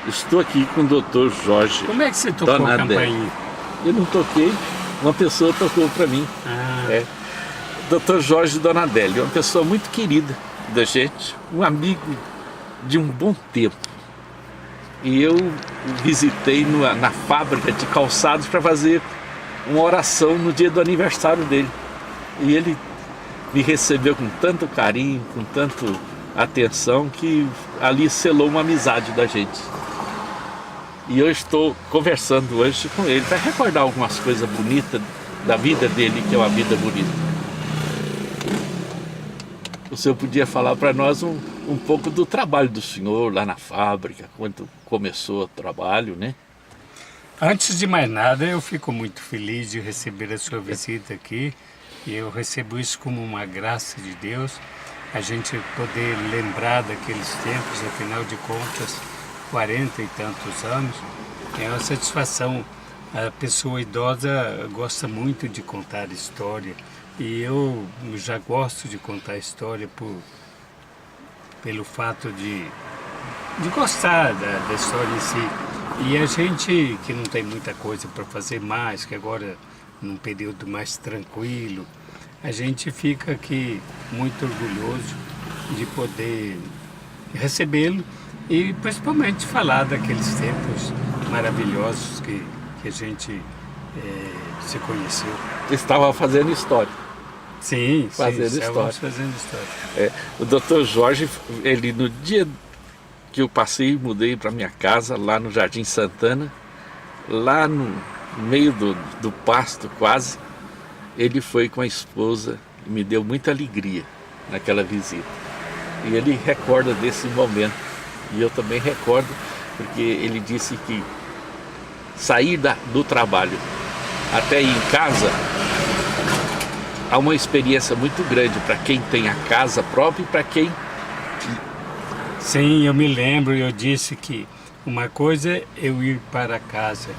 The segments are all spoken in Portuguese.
Estou aqui com o Dr. Jorge. Como é que você tocou a campainha? Eu não toquei, uma pessoa tocou para mim. Dr. Jorge Donadelli, uma pessoa muito querida da gente, um amigo de um bom tempo. E eu visitei na fábrica de calçados para fazer uma oração no dia do aniversário dele. E ele me recebeu com tanto carinho, com tanto atenção, que ali selou uma amizade da gente. E eu estou conversando hoje com ele para recordar algumas coisas bonitas da vida dele, que é uma vida bonita. O senhor podia falar para nós um pouco do trabalho do senhor lá na fábrica, quando começou o trabalho, né? Antes de mais nada, eu fico muito feliz de receber a sua visita aqui. E eu recebo isso como uma graça de Deus, a gente poder lembrar daqueles tempos, afinal de contas, 40 e tantos anos, é uma satisfação. A pessoa idosa gosta muito de contar história, e eu já gosto de contar história pelo fato de gostar da história em si. E a gente que não tem muita coisa para fazer mais, que agora num período mais tranquilo, a gente fica aqui muito orgulhoso de poder recebê-lo e principalmente falar daqueles tempos maravilhosos que a gente se conheceu. Estava fazendo história. Sim, fazendo história. O Dr. Jorge, ele no dia que eu passei, mudei para minha casa lá no Jardim Santana, lá no meio do pasto quase, ele foi com a esposa e me deu muita alegria naquela visita. E ele recorda desse momento. E eu também recordo, porque ele disse que sair do trabalho até ir em casa há uma experiência muito grande para quem tem a casa própria e para quem... Sim, eu me lembro, eu disse que uma coisa é eu ir para casa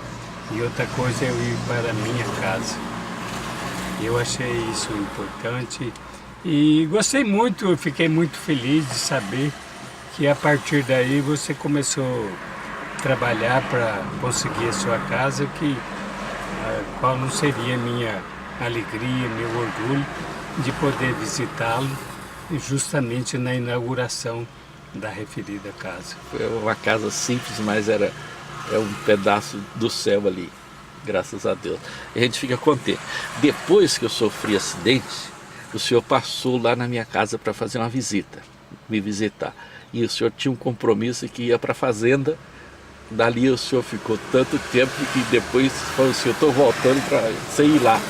e outra coisa é eu ir para a minha casa. Eu achei isso importante e gostei muito, eu fiquei muito feliz de saber que a partir daí você começou a trabalhar para conseguir a sua casa, qual não seria minha alegria, meu orgulho de poder visitá-lo justamente na inauguração da referida casa. Foi uma casa simples, mas é um pedaço do céu ali, graças a Deus. A gente fica contente. Depois que eu sofri acidente, o senhor passou lá na minha casa para fazer uma visita, me visitar. E o senhor tinha um compromisso que ia para a fazenda. Dali o senhor ficou tanto tempo que depois falou assim, eu estou voltando para você ir lá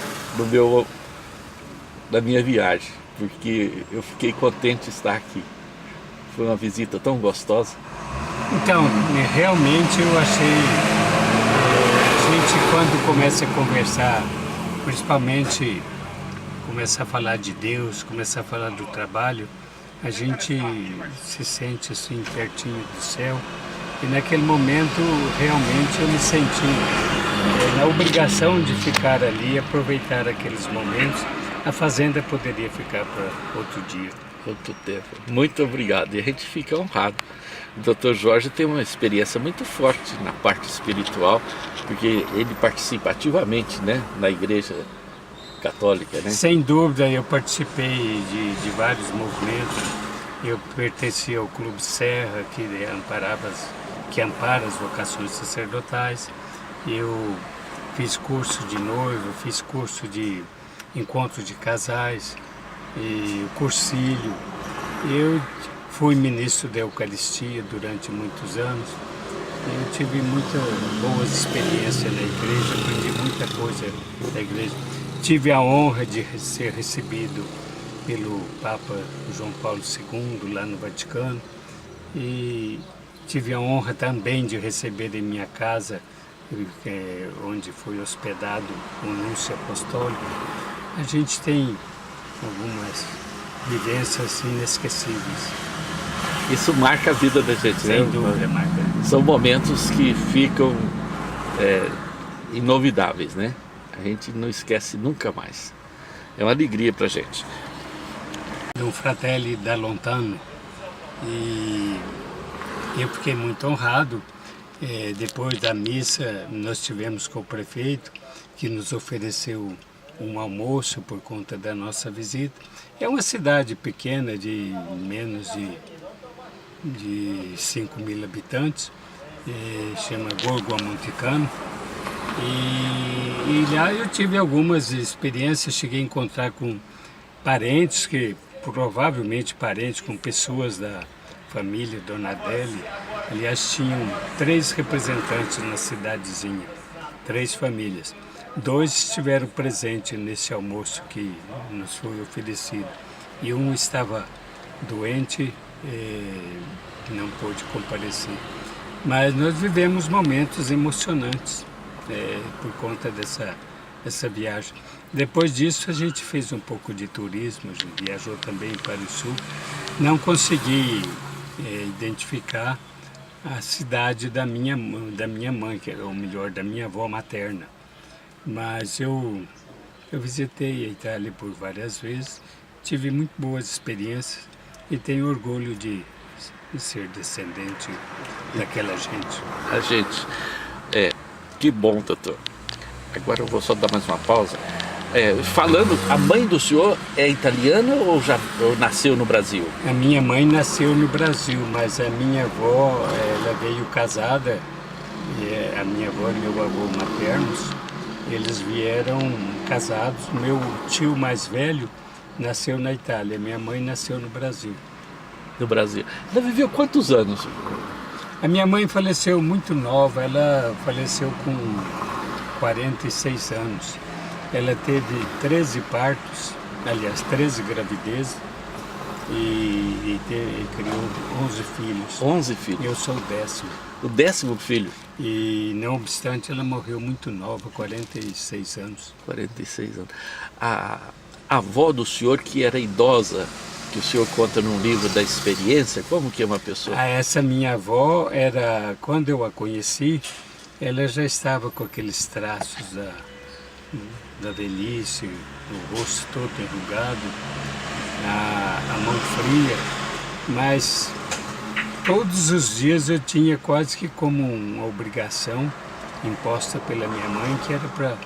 na minha viagem, porque eu fiquei contente de estar aqui. Foi uma visita tão gostosa. Então, realmente eu achei, a gente quando começa a conversar, principalmente começar a falar de Deus, começar a falar do trabalho, a gente se sente assim pertinho do céu. E naquele momento realmente eu me senti na obrigação de ficar ali, aproveitar aqueles momentos. A fazenda poderia ficar para outro dia. Outro tempo. Muito obrigado. E a gente fica honrado. O Dr. Jorge tem uma experiência muito forte na parte espiritual, porque ele participa ativamente, né, na igreja católica, né? Sem dúvida, eu participei de vários movimentos. Eu pertenci ao Clube Serra, que ampara as vocações sacerdotais. Eu fiz curso de noivo, fiz curso de encontro de casais, e o cursilho. Eu fui ministro da Eucaristia durante muitos anos. Eu tive muitas boas experiências na igreja, aprendi muita coisa da igreja. Tive a honra de ser recebido pelo Papa João Paulo II lá no Vaticano e tive a honra também de receber em minha casa, onde foi hospedado o Núncio Apostólico. A gente tem algumas vivências inesquecíveis. Isso marca a vida da gente, Sem dúvida, marca. São momentos que ficam inovidáveis, né? A gente não esquece nunca mais. É uma alegria pra gente. Um fratelli da Lontano, e Eu fiquei muito honrado. Depois da missa, nós tivemos com o prefeito, que nos ofereceu um almoço por conta da nossa visita. É uma cidade pequena, de menos de 5.000 habitantes, chama Borgo Amonticano. E lá eu tive algumas experiências, cheguei a encontrar com parentes, que provavelmente parentes com pessoas da família Donadelli. Aliás, tinham 3 representantes na cidadezinha, 3 famílias. 2 estiveram presentes nesse almoço que nos foi oferecido. E um estava doente, não pôde comparecer. Mas nós vivemos momentos emocionantes por conta dessa viagem. Depois disso, a gente fez um pouco de turismo, a gente viajou também para o sul. Não consegui identificar a cidade da minha mãe, que era, ou melhor, da minha avó materna. Mas eu visitei a Itália por várias vezes, tive muito boas experiências e tenho orgulho de ser descendente daquela gente. A gente, que bom, doutor. Agora eu vou só dar mais uma pausa. Falando, a mãe do senhor é italiana ou nasceu no Brasil? A minha mãe nasceu no Brasil, mas a minha avó, ela veio casada, e a minha avó e meu avô maternos, eles vieram casados. Meu tio mais velho nasceu na Itália, minha mãe nasceu no Brasil. No Brasil. Ela viveu quantos anos? A minha mãe faleceu muito nova, ela faleceu com 46 anos. Ela teve 13 partos, aliás, 13 gravidezes e criou 11 filhos. 11 filhos? Eu sou o 10º. O 10º filho? E, não obstante, ela morreu muito nova, 46 anos. 46 anos. A avó do senhor, que era idosa, que o senhor conta num livro da experiência, como que é uma pessoa? Essa minha avó, quando eu a conheci, ela já estava com aqueles traços da velhice, o rosto todo enrugado, a mão fria, mas todos os dias eu tinha quase que como uma obrigação imposta pela minha mãe, que era para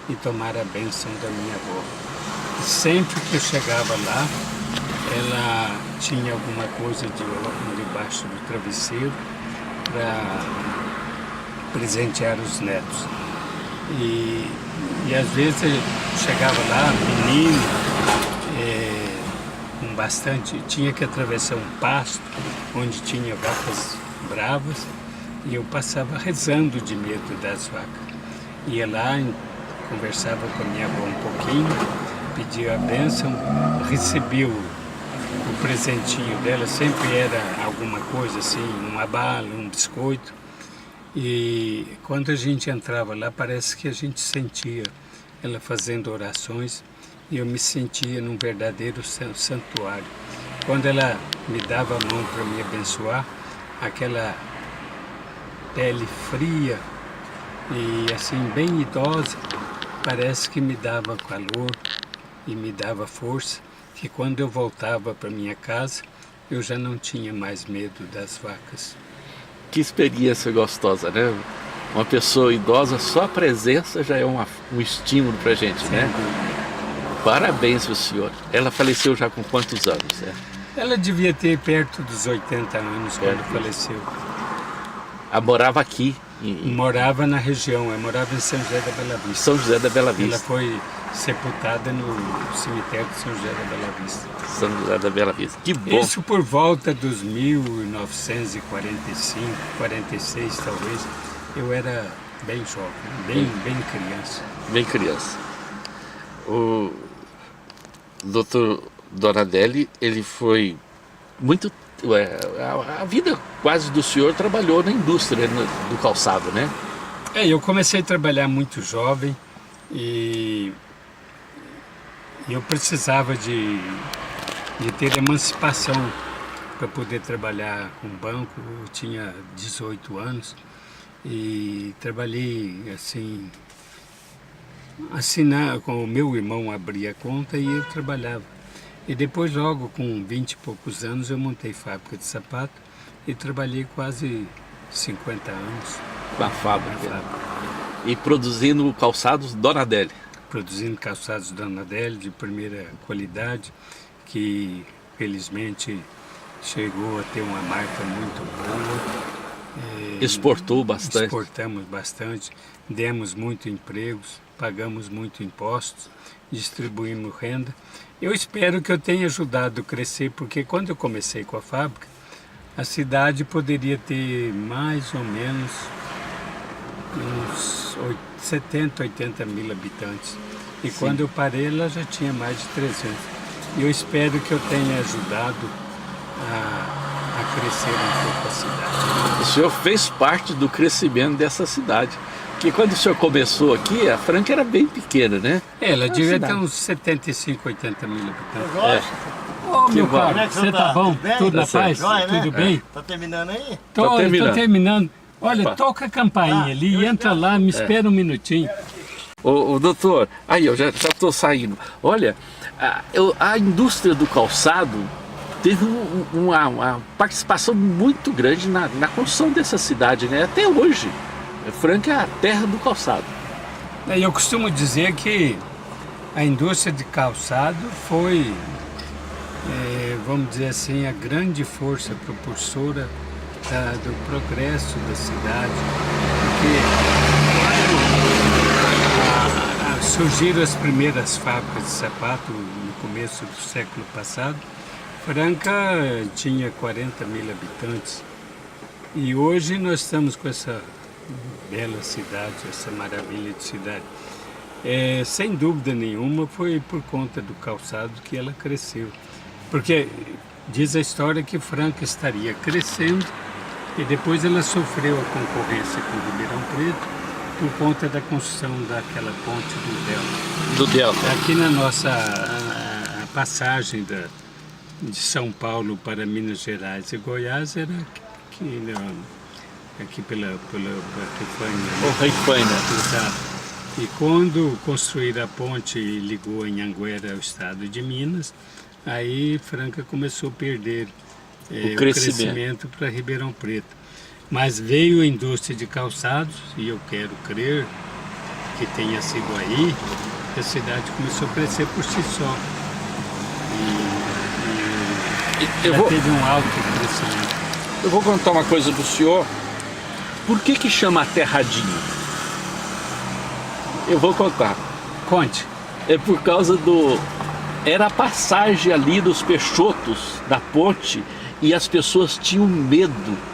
ir tomar a bênção da minha avó. E sempre que eu chegava lá, ela tinha alguma coisa de ouro debaixo do travesseiro para presentear os netos. E às vezes eu chegava lá, menino, com bastante, tinha que atravessar um pasto onde tinha vacas bravas, e eu passava rezando de medo das vacas. Ia lá, conversava com a minha avó um pouquinho, pedia a bênção, recebia o presentinho dela, sempre era alguma coisa assim, uma bala, um biscoito. E quando a gente entrava lá, parece que a gente sentia ela fazendo orações, e eu me sentia num verdadeiro santuário. Quando ela me dava a mão para me abençoar, aquela pele fria e assim bem idosa, parece que me dava calor e me dava força, que quando eu voltava para minha casa, eu já não tinha mais medo das vacas. Que experiência gostosa, né? Uma pessoa idosa, só a presença já é um estímulo pra gente, né? Parabéns pro senhor. Ela faleceu já com quantos anos? Ela devia ter perto dos 80 anos quando faleceu. Ela morava aqui? Morava na região, ela morava em São José da Bela Vista. São José da Bela Vista. Ela foi sepultada no cemitério de São José da Bela Vista. São José da Bela Vista. Que bom! Isso por volta dos 1945, 46 talvez. Eu era bem jovem, bem criança. Bem criança. O Dr. Donadelli, ele foi muito... A vida quase do senhor trabalhou na indústria do calçado, né? Eu comecei a trabalhar muito jovem e eu precisava de ter emancipação para poder trabalhar com banco. Eu tinha 18 anos e trabalhei assim, com o meu irmão abria a conta e eu trabalhava. E depois, logo com 20 e poucos anos, eu montei fábrica de sapato e trabalhei quase 50 anos Na na fábrica. fábrica, E produzindo calçados Donadelli. produzindo calçados Donadelli de primeira qualidade, que felizmente chegou a ter uma marca muito boa. Exportou bastante. Exportamos bastante, demos muito empregos, pagamos muito impostos, distribuímos renda. Eu espero que eu tenha ajudado a crescer, porque quando eu comecei com a fábrica, a cidade poderia ter mais ou menos uns 70, 80 mil habitantes. E Sim. quando eu parei, ela já tinha mais de 300. E eu espero que eu tenha ajudado a crescer um pouco a cidade. O senhor fez parte do crescimento dessa cidade. Porque quando o senhor começou aqui, a Franca era bem pequena, né? Ela devia ter cidade. uns 75, 80 mil habitantes. Gosta? Ô, meu bom. caro, Como é que você você tá tá? bom? Tudo bem? Tudo na Tá certo. paz? Joia, né? Tudo bem? Tá terminando aí? Tô terminando. Olha, Opa. toca a campainha ali, entra lá, me espera um minutinho. Ô, doutor, aí eu já estou saindo. Olha, a indústria do calçado teve uma participação muito grande na construção dessa cidade, né? Até hoje, Franca é a terra do calçado. Eu costumo dizer que a indústria de calçado foi, vamos dizer assim, a grande força propulsora do progresso da cidade. Porque quando surgiram as primeiras fábricas de sapato no começo do século passado, Franca tinha 40 mil habitantes. E hoje nós estamos com essa bela cidade, essa maravilha de cidade. Sem dúvida nenhuma foi por conta do calçado que ela cresceu. Porque diz a história que Franca estaria crescendo e depois ela sofreu a concorrência com o Ribeirão Preto por conta da construção daquela ponte do Delta. Do Delta. Aqui na nossa a passagem de São Paulo para Minas Gerais e Goiás era aqui pela Epifanha. O Rei Faina. Exato. E quando construíram a ponte e ligou em Anhanguera ao estado de Minas, aí Franca começou a perder o crescimento para Ribeirão Preto. Mas veio a indústria de calçados, e eu quero crer que tenha sido aí, que a cidade começou a crescer por si só. E já teve um alto crescimento. Eu vou contar uma coisa pro senhor. Por que chama aterradinho? Eu vou contar. Conte. É por causa era a passagem ali dos Peixotos da ponte e as pessoas tinham medo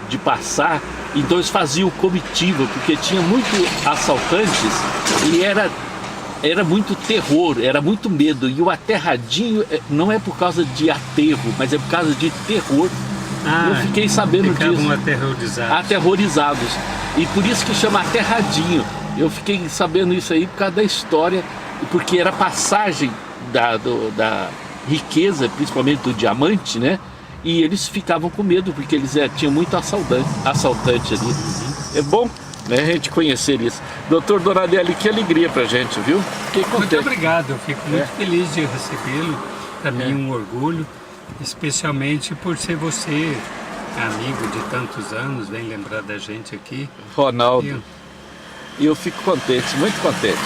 de passar, então eles faziam comitiva, porque tinha muito assaltantes e era muito terror, era muito medo. E o aterradinho não é por causa de aterro, mas é por causa de terror. Eu fiquei sabendo disso. Aterrorizados. E por isso que chama aterradinho. Eu fiquei sabendo isso aí por causa da história, porque era passagem da riqueza, principalmente do diamante, né? E eles ficavam com medo, porque eles tinham muito assaltante ali. É bom, né, a gente conhecer isso. Doutor Donadelli, que alegria pra gente, viu? Fiquei contente. Muito obrigado, eu fico muito feliz de recebê-lo. Para mim um orgulho, especialmente por ser você amigo de tantos anos, vem lembrar da gente aqui. Ronaldo. E eu fico contente, muito contente.